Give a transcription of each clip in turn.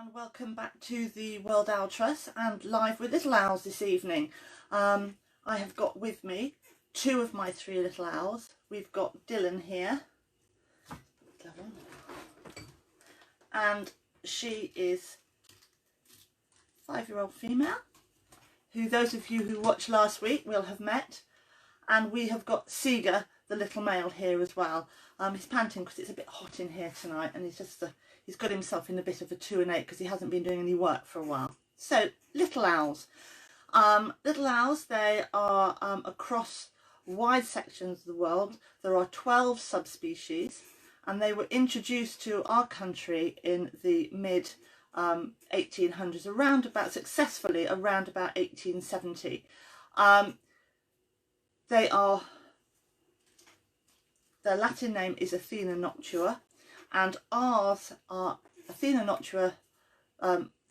and welcome back to the World Owl Trust and live with little owls this evening. I have got with me two of my three little owls. We've got Dylan here, and she is a 5-year-old female who those of you who watched last week will have met, and we have got Seeger, the little male, here as well. He's panting because it's a bit hot in here tonight, and he's got himself in a bit of a 2 and 8 because he hasn't been doing any work for a while. So little owls. Little owls, they are across wide sections of the world. There are 12 subspecies, and they were introduced to our country in the mid 1800s, successfully around about 1870. Their Latin name is Athena noctua, and ours are Athena noctua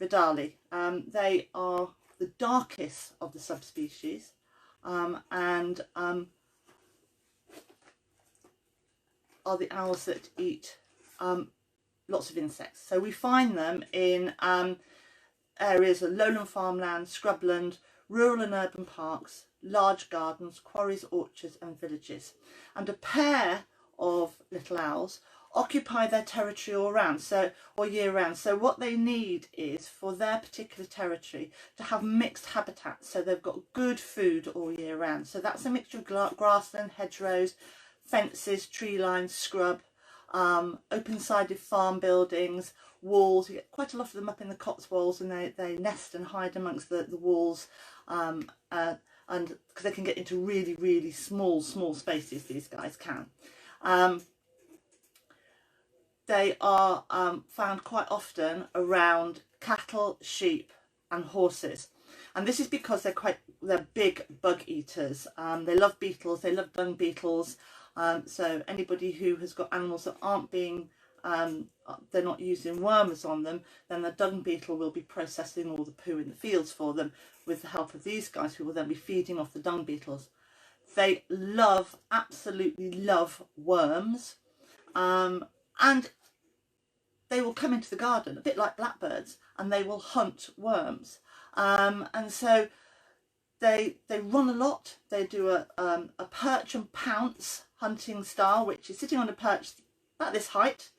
vidali. They are the darkest of the subspecies, and are the owls that eat lots of insects. So we find them in areas of lowland farmland, scrubland, rural and urban parks, large gardens, quarries, orchards and villages. And a pair of little owls occupy their territory all year round. So what they need is for their particular territory to have mixed habitats, so they've got good food all year round. So that's a mixture of grassland, hedgerows, fences, tree lines, scrub, open-sided farm buildings, walls. You get quite a lot of them up in the Cotswolds, and they nest and hide amongst the walls, and because they can get into really small spaces, these guys can. They are found quite often around cattle, sheep and horses, and this is because they're big bug eaters. They love beetles, they love dung beetles. So anybody who has got animals that aren't being they're not using wormers on them, then the dung beetle will be processing all the poo in the fields for them with the help of these guys, who will then be feeding off the dung beetles. They absolutely love worms, and they will come into the garden a bit like blackbirds, and they will hunt worms, and so they run a lot. They do a perch and pounce hunting style, which is sitting on a perch about this height,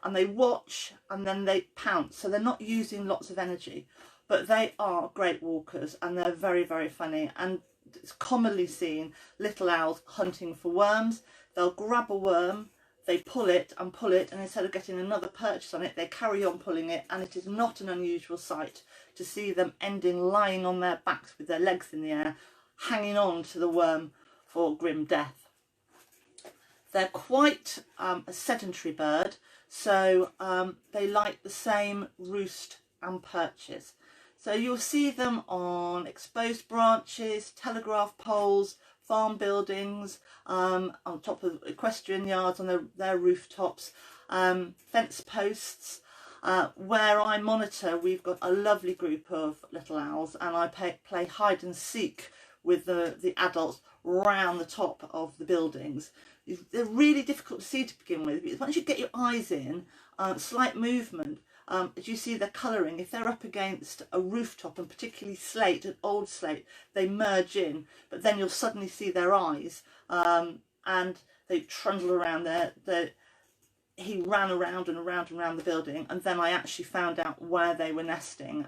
and they watch and then they pounce. So they're not using lots of energy, but they are great walkers, and they're very funny. And it's commonly seen little owls hunting for worms. They'll grab a worm, they pull it, and instead of getting another purchase on it, they carry on pulling it, and it is not an unusual sight to see them lying on their backs with their legs in the air, hanging on to the worm for grim death. They're quite a sedentary bird, so they like the same roost and perches. So you'll see them on exposed branches, telegraph poles, farm buildings, on top of equestrian yards, on their rooftops, fence posts. Where I monitor, we've got a lovely group of little owls, and I play hide and seek with the adults round the top of the buildings. They're really difficult to see to begin with, because once you get your eyes in, slight movement, as you see their colouring, if they're up against a rooftop, and particularly slate, an old slate, they merge in, but then you'll suddenly see their eyes, and they trundle around there. He ran around and around the building, and then I actually found out where they were nesting,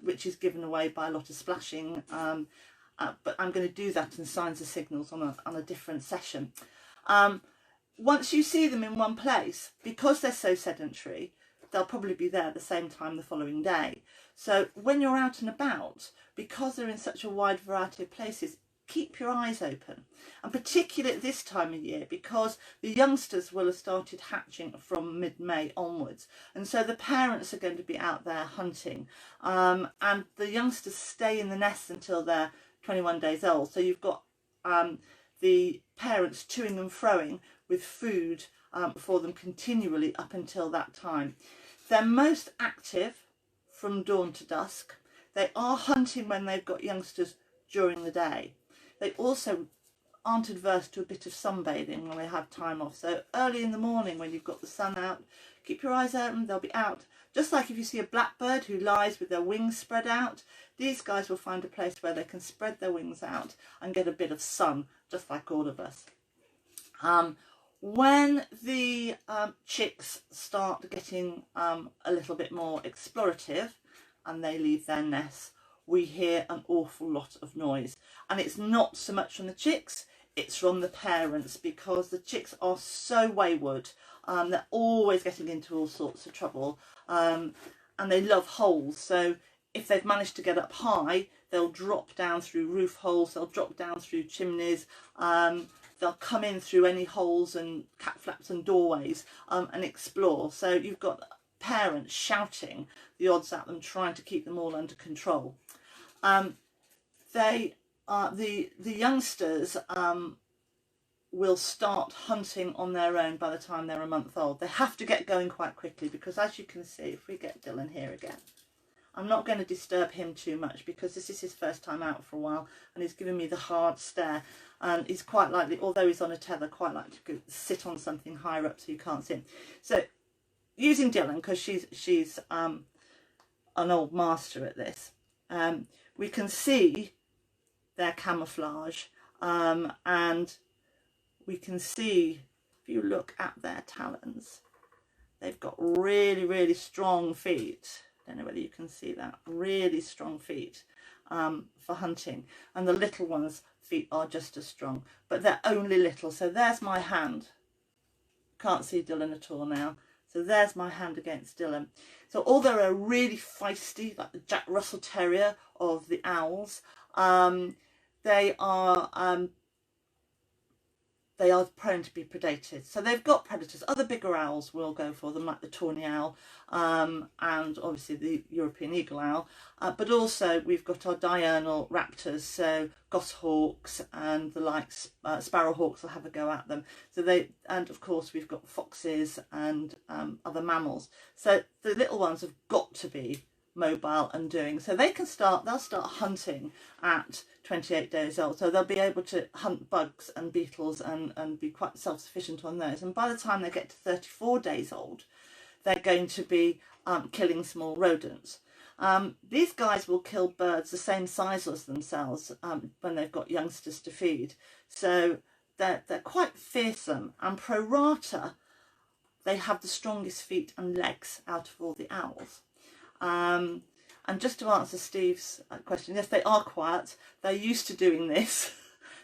which is given away by a lot of splashing, but I'm going to do that in signs and signals on a different session. Once you see them in one place, because they're so sedentary, they'll probably be there at the same time the following day. So when you're out and about, because they're in such a wide variety of places, keep your eyes open, and particularly at this time of year, because the youngsters will have started hatching from mid-May onwards, and so the parents are going to be out there hunting, and the youngsters stay in the nest until they're 21 days old. So you've got the parents toing and froing with food for them continually up until that time. They're most active from dawn to dusk. They are hunting when they've got youngsters during the day. They also aren't adverse to a bit of sunbathing when they have time off. So early in the morning when you've got the sun out, keep your eyes open, they'll be out. Just like if you see a blackbird who lies with their wings spread out, these guys will find a place where they can spread their wings out and get a bit of sun, just like all of us. When the chicks start getting a little bit more explorative and they leave their nests, we hear an awful lot of noise. And it's not so much from the chicks, it's from the parents, because the chicks are so wayward. They're always getting into all sorts of trouble, and they love holes. So if they've managed to get up high, they'll drop down through roof holes, they'll drop down through chimneys, they'll come in through any holes and cat flaps and doorways and explore. So you've got parents shouting the odds at them, trying to keep them all under control. The youngsters will start hunting on their own by the time they're a month old. They have to get going quite quickly because, as you can see, if we get Dylan here again, I'm not going to disturb him too much because this is his first time out for a while and he's giving me the hard stare, and he's quite likely, although he's on a tether, quite likely to go sit on something higher up so you can't see him. So using Dylan, because she's an old master at this, we can see their camouflage, and we can see, if you look at their talons, they've got really, really strong feet. I don't know whether you can see that. Really strong feet for hunting. And the little ones' feet are just as strong, but they're only little. So there's my hand. Can't see Dylan at all now. So there's my hand against Dylan. So although they're really feisty, like the Jack Russell Terrier of the owls, they are prone to be predated. So they've got predators. Other bigger owls will go for them, like the tawny owl, and obviously the European eagle owl. But also we've got our diurnal raptors, so goshawks and the likes, sparrowhawks will have a go at them. So and of course we've got foxes and other mammals. So the little ones have got to be mobile and doing. So they'll start hunting at 28 days old. So they'll be able to hunt bugs and beetles and be quite self-sufficient on those. And by the time they get to 34 days old, they're going to be killing small rodents. These guys will kill birds the same size as themselves when they've got youngsters to feed. So they're quite fearsome, and pro rata, they have the strongest feet and legs out of all the owls. And just to answer Steve's question, yes, they are quiet. They're used to doing this.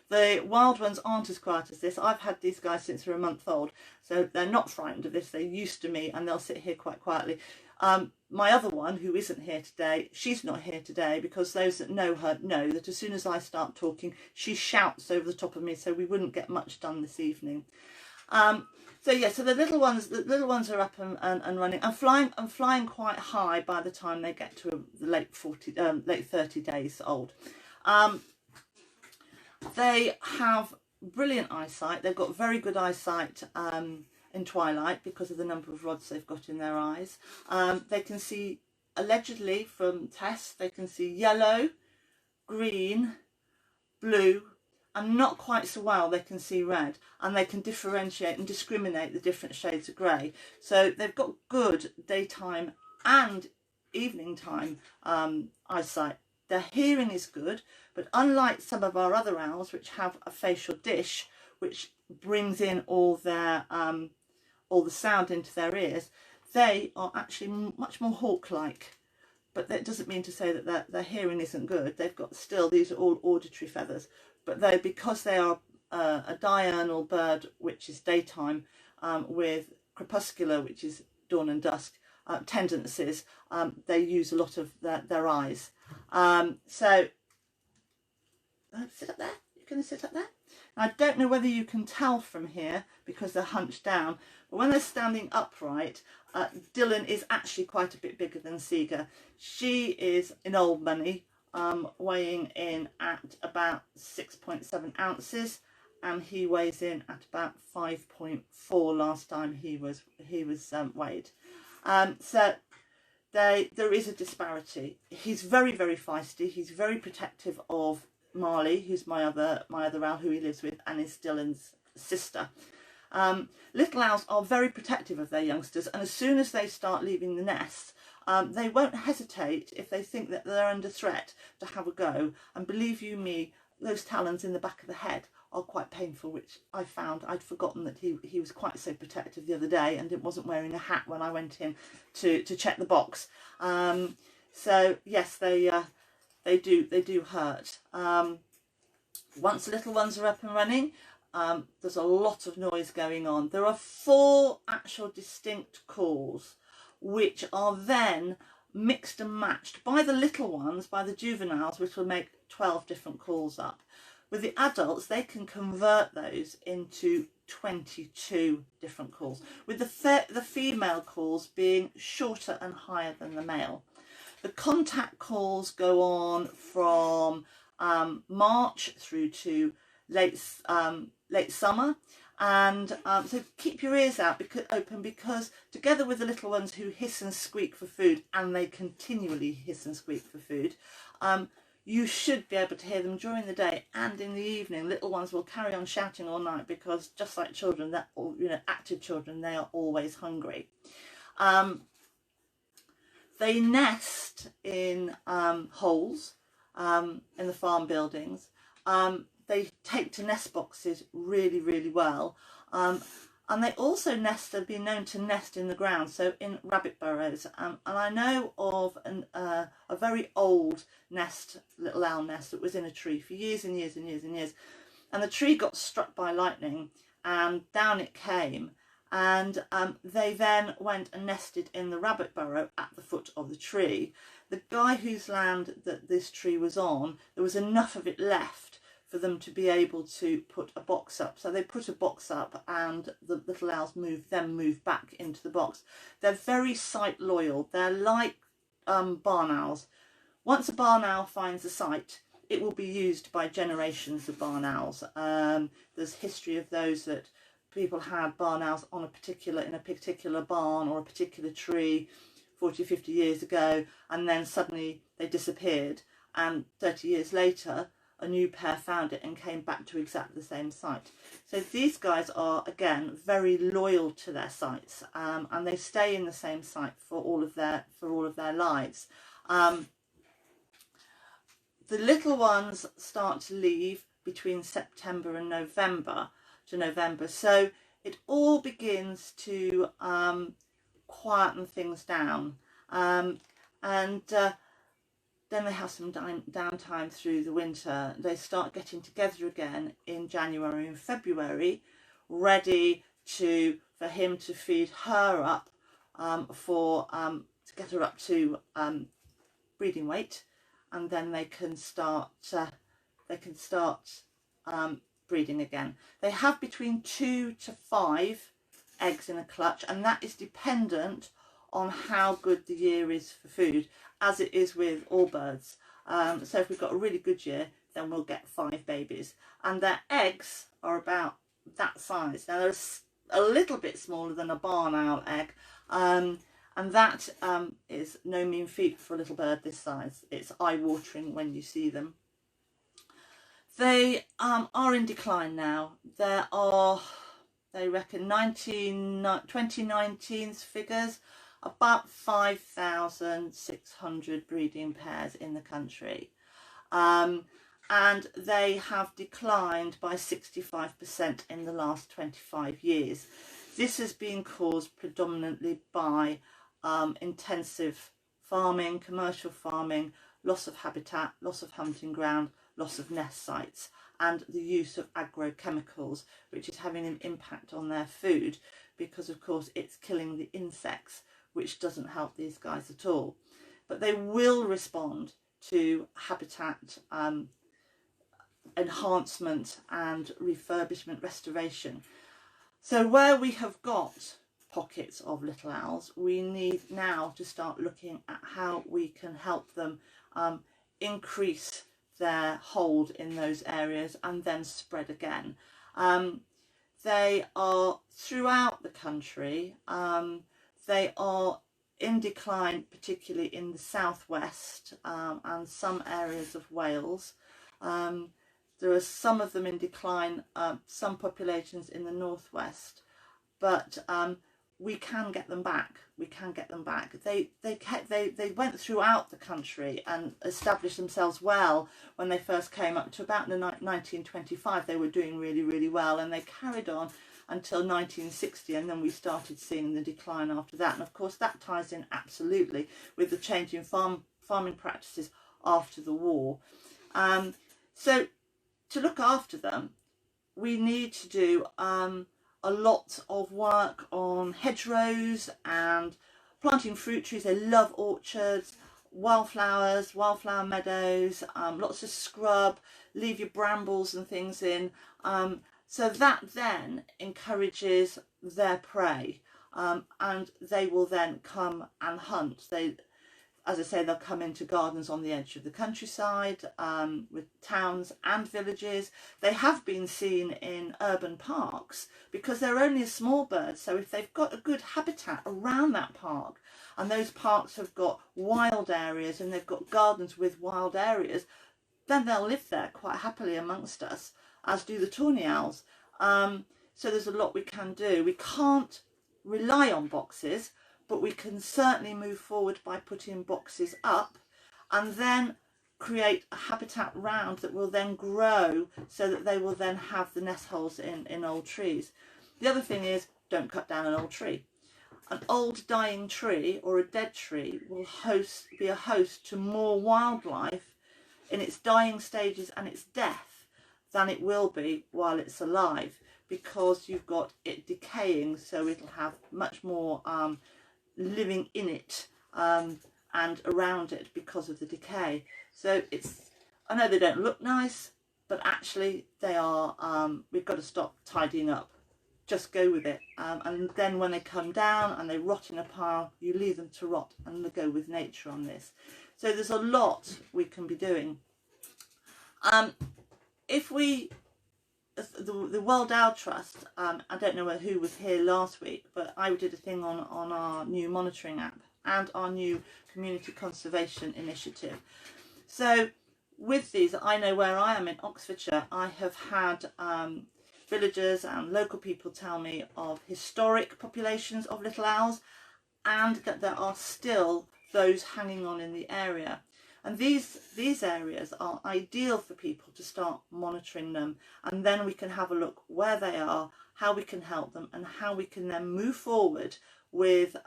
The wild ones aren't as quiet as this. I've had these guys since they're a month old, so they're not frightened of this. They're used to me, and they'll sit here quite quietly. My other one, who isn't here today, she's not here today because those that know her know that as soon as I start talking, she shouts over the top of me, so we wouldn't get much done this evening. So yeah, so the little ones are up and running and flying quite high by the time they get to the late 30 days old. They have brilliant eyesight. They've got very good eyesight in twilight because of the number of rods they've got in their eyes. They can see, allegedly from tests, they can see yellow, green, blue, and not quite so well they can see red, and they can differentiate and discriminate the different shades of grey. So they've got good daytime and evening time eyesight. Their hearing is good, but unlike some of our other owls which have a facial dish which brings in all the sound into their ears, they are actually much more hawk-like. But that doesn't mean to say that their hearing isn't good. They've got still, these are all auditory feathers. But because they are a diurnal bird, which is daytime, with crepuscular, which is dawn and dusk, tendencies, they use a lot of their eyes. So sit up there. You're going to sit up there. I don't know whether you can tell from here because they're hunched down, but when they're standing upright, Dylan is actually quite a bit bigger than Seeger. She is in old money, weighing in at about 6.7 ounces, and he weighs in at about 5.4 last time he was weighed. So there is a disparity. He's very, very feisty. He's very protective of Marley, who's my other owl who he lives with, and is Dylan's sister. Little owls are very protective of their youngsters, and as soon as they start leaving the nest, they won't hesitate if they think that they're under threat to have a go. And believe you me, those talons in the back of the head are quite painful, which I found. I'd forgotten that he was quite so protective the other day, and it wasn't wearing a hat when I went in to check the box. So yes, they do hurt. Once the little ones are up and running, there's a lot of noise going on. There are 4 actual distinct calls, which are then mixed and matched by the little ones, by the juveniles, which will make 12 different calls up. With the adults, they can convert those into 22 different calls, with the female calls being shorter and higher than the male. The contact calls go on from March through to late summer, and so keep your ears out open, because together with the little ones who hiss and squeak for food, and they continually hiss and squeak for food, you should be able to hear them during the day and in the evening. Little ones will carry on shouting all night because, just like children, that active children, they are always hungry. They nest in holes in the farm buildings. They take to nest boxes really, really well. And they also have been known to nest in the ground, so in rabbit burrows. And I know of a very old little owl nest that was in a tree for years and years and years and years. And the tree got struck by lightning, and down it came. And they then went and nested in the rabbit burrow at the foot of the tree. The guy whose land that this tree was on, there was enough of it left for them to be able to put a box up. So they put a box up, and the little owls moved back into the box. They're very site loyal. They're like barn owls. Once a barn owl finds a site, it will be used by generations of barn owls. There's history of those that people had barn owls in a particular barn or a particular tree 40, 50 years ago, and then suddenly they disappeared, and 30 years later a new pair found it and came back to exactly the same site. So these guys are, again, very loyal to their sites, and they stay in the same site for all of their lives. The little ones start to leave between September and November, so it all begins to quieten things down, and then they have some downtime through the winter. They start getting together again in January and February, ready for him to feed her up to get her up to breeding weight, and then they can start breeding again. They have between 2 to 5 eggs in a clutch, and that is dependent on how good the year is for food, as it is with all birds. So if we've got a really good year, then we'll get 5 babies, and their eggs are about that size. Now they're a little bit smaller than a barn owl egg, and that is no mean feat for a little bird this size. It's eye-watering when you see them. They are in decline now. There are, they reckon, 2019's figures, about 5,600 breeding pairs in the country, and they have declined by 65% in the last 25 years. This has been caused predominantly by intensive farming, commercial farming, loss of habitat, loss of hunting ground, loss of nest sites, and the use of agrochemicals, which is having an impact on their food, because of course it's killing the insects, which doesn't help these guys at all. But they will respond to habitat enhancement and refurbishment, restoration. So where we have got pockets of little owls, we need now to start looking at how we can help them increase their hold in those areas and then spread again. They are throughout the country. They are in decline, particularly in the southwest and some areas of Wales. There are some of them in decline, some populations in the northwest, but we can get them back. We can get them back. They went throughout the country and established themselves well when they first came up to about 1925. They were doing really well, and they carried on until 1960, and then we started seeing the decline after that. And of course that ties in absolutely with the change in farming practices after the war. So to look after them, we need to do a lot of work on hedgerows and planting fruit trees. They love orchards, wildflowers, wildflower meadows, lots of scrub, leave your brambles and things in. So that then encourages their prey, and they will then come and hunt. As I say, they'll come into gardens on the edge of the countryside, with towns and villages. They have been seen in urban parks because they're only a small bird. So if they've got a good habitat around that park, and those parks have got wild areas and they've got gardens with wild areas, then they'll live there quite happily amongst us, as do the tawny owls. So there's a lot we can do. We can't rely on boxes, but we can certainly move forward by putting boxes up and then create a habitat round that will then grow so that they will then have the nest holes in old trees. The other thing is, don't cut down an old tree. An old dying tree or a dead tree will be a host to more wildlife in its dying stages and its death than it will be while it's alive, because you've got it decaying, so it'll have much more living in it and around it because of the decay. So I know they don't look nice, but actually they are, we've got to stop tidying up. Just go with it. And then when they come down and they rot in a pile, you leave them to rot and go with nature on this. So there's a lot we can be doing. If we, the World Owl Trust, I don't know who was here last week, but I did a thing on our new monitoring app and our new community conservation initiative. So with these, I know where I am in Oxfordshire, I have had villagers and local people tell me of historic populations of little owls, and that there are still those hanging on in the area. And these areas are ideal for people to start monitoring them, and then we can have a look where they are, how we can help them, and how we can then move forward with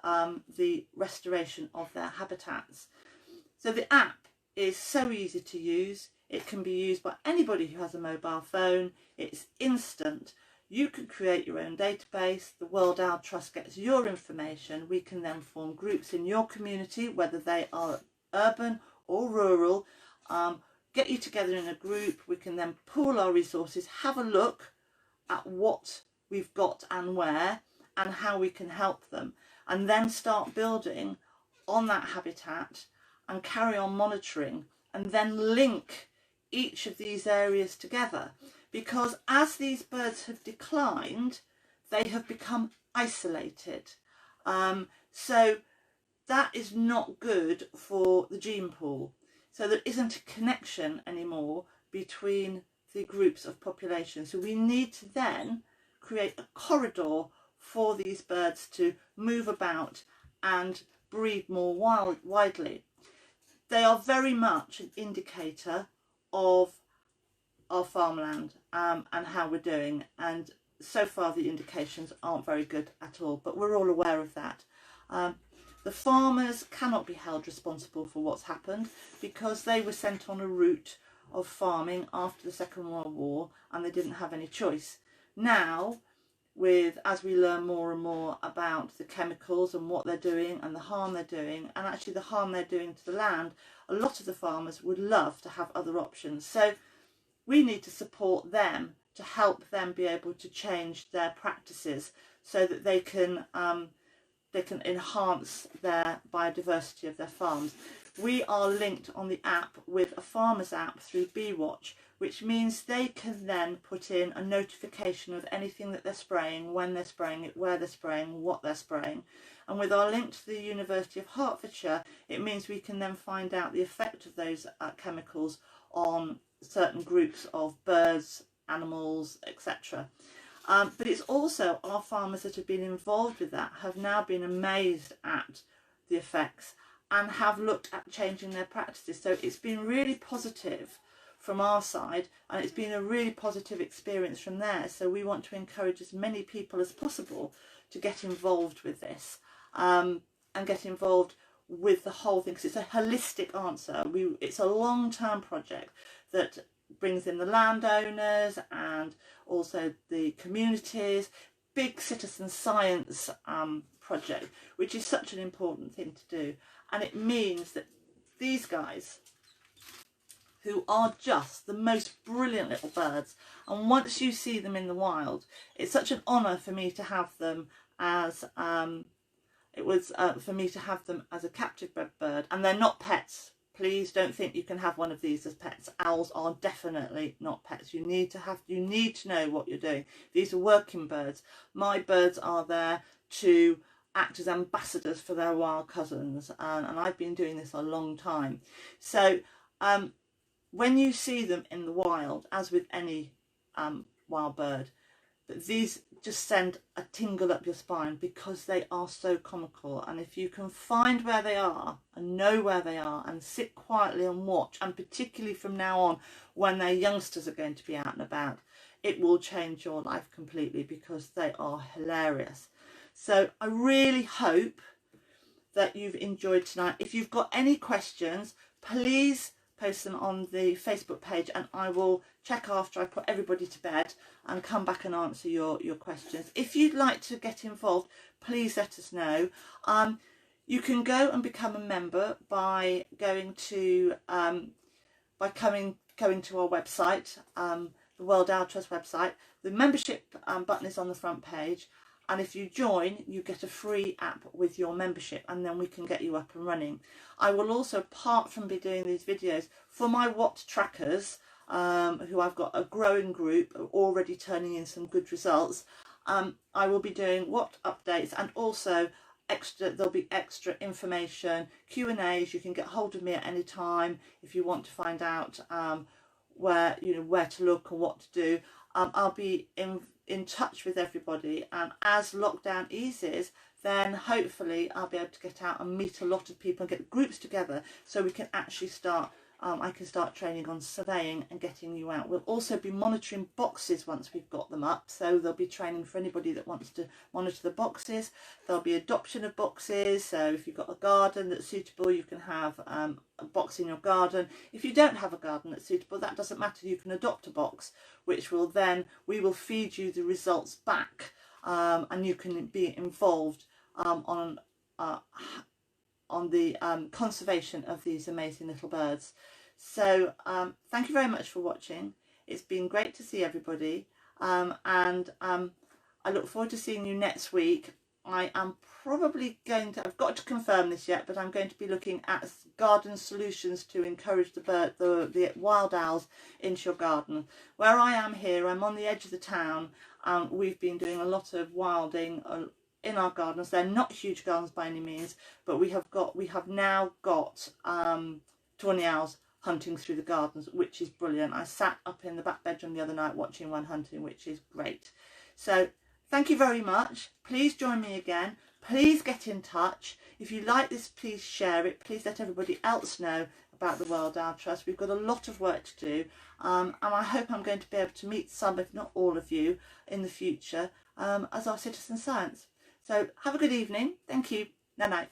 the restoration of their habitats. So the app is so easy to use. It can be used by anybody who has a mobile phone. It's instant. You can create your own database. The World Owl Trust gets your information. We can then form groups in your community, whether they are urban or rural, get you together in a group. We can then pool our resources, have a look at what we've got and where, and how we can help them, and then start building on that habitat and carry on monitoring, and then link each of these areas together, because as these birds have declined, they have become isolated. So that is not good for the gene pool. So there isn't a connection anymore between the groups of population. So we need to then create a corridor for these birds to move about and breed more widely. They are very much an indicator of our farmland and how we're doing. And so far the indications aren't very good at all, but we're all aware of that. The farmers cannot be held responsible for what's happened because they were sent on a route of farming after the Second World War and they didn't have any choice. Now, as we learn more and more about the chemicals and what they're doing and the harm they're doing, and actually the harm they're doing to the land, a lot of the farmers would love to have other options. So we need to support them to help them be able to change their practices so that they can enhance their biodiversity of their farms. We are linked on the app with a farmer's app through BeeWatch, which means they can then put in a notification of anything that they're spraying, when they're spraying it, where they're spraying, what they're spraying. And with our link to the University of Hertfordshire, it means we can then find out the effect of those chemicals on certain groups of birds, animals, etc. But it's also our farmers that have been involved with that have now been amazed at the effects and have looked at changing their practices. So it's been really positive from our side, and it's been a really positive experience from there. So we want to encourage as many people as possible to get involved with this, and get involved with the whole thing, because it's a holistic answer. It's a long-term project that brings in the landowners and also the communities, big citizen science project, which is such an important thing to do. And it means that these guys, who are just the most brilliant little birds, and once you see them in the wild, it's such an honour for me to have them as for me to have them as a captive bred bird. And they're not pets. Please don't think you can have one of these as pets. Owls are definitely not pets. You need to know what you're doing. These are working birds. My birds are there to act as ambassadors for their wild cousins, and I've been doing this a long time. So when you see them in the wild, as with any wild bird, but these just send a tingle up your spine because they are so comical. And if you can find where they are and know where they are and sit quietly and watch, and particularly from now on when their youngsters are going to be out and about, it will change your life completely because they are hilarious. So I really hope that you've enjoyed tonight. If you've got any questions, please post them on the Facebook page, and I will check after I put everybody to bed and come back and answer your questions. If you'd like to get involved, please let us know. You can go and become a member by going to going to our website, the World Owl Trust website. The membership button is on the front page, and if you join, you get a free app with your membership, and then we can get you up and running. I will also, apart from be doing these videos, for my Watt trackers, who I've got a growing group already turning in some good results, I will be doing Watt updates, and also there'll be extra information, Q&As. You can get hold of me at any time if you want to find out where to look and what to do. I'll be in touch with everybody, and as lockdown eases, then hopefully I'll be able to get out and meet a lot of people and get groups together so we can actually start I can start training on surveying and getting you out. We'll also be monitoring boxes once we've got them up, so there'll be training for anybody that wants to monitor the boxes. There'll be adoption of boxes, so if you've got a garden that's suitable, you can have a box in your garden. If you don't have a garden that's suitable, that doesn't matter, you can adopt a box, which will then, we will feed you the results back, and you can be involved on the conservation of these amazing little birds. So thank you very much for watching. It's been great to see everybody, and I look forward to seeing you next week. I am probably going to, I've got to confirm this yet, but I'm going to be looking at garden solutions to encourage the wild owls into your garden. Where I am here, I'm on the edge of the town, and we've been doing a lot of wilding in our gardens. They're not huge gardens by any means, but we have now got tawny owls hunting through the gardens, which is brilliant. I sat up in the back bedroom the other night watching one hunting, which is great. So thank you very much. Please join me again. Please get in touch. If you like this, please share it. Please let everybody else know about the World Owl Trust. We've got a lot of work to do, and I hope I'm going to be able to meet some, if not all of you, in the future as our citizen science. So have a good evening. Thank you. Night night.